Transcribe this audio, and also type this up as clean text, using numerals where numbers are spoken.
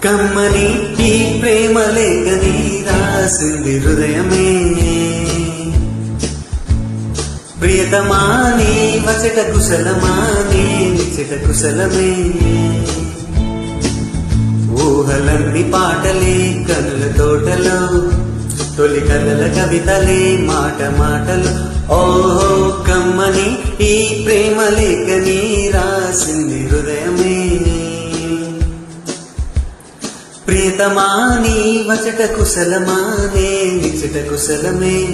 కమ్మని ఈ ప్రేమ లేఖని రాసింది హృదయమే. ప్రియతమా నీ వచట కుశలమా నీ నిచట కుశలమే. ఊహలన్నీ పాటలే కనుల తోటలో తొలి కథల కవితలే మాట మాటలు. ఓహో కమ్మని ఈ ప్రేమ లేఖని రాసింది హృదయమే. ప్రియతమా నీ వచట కుశలమా నే నిచట కుశలమే.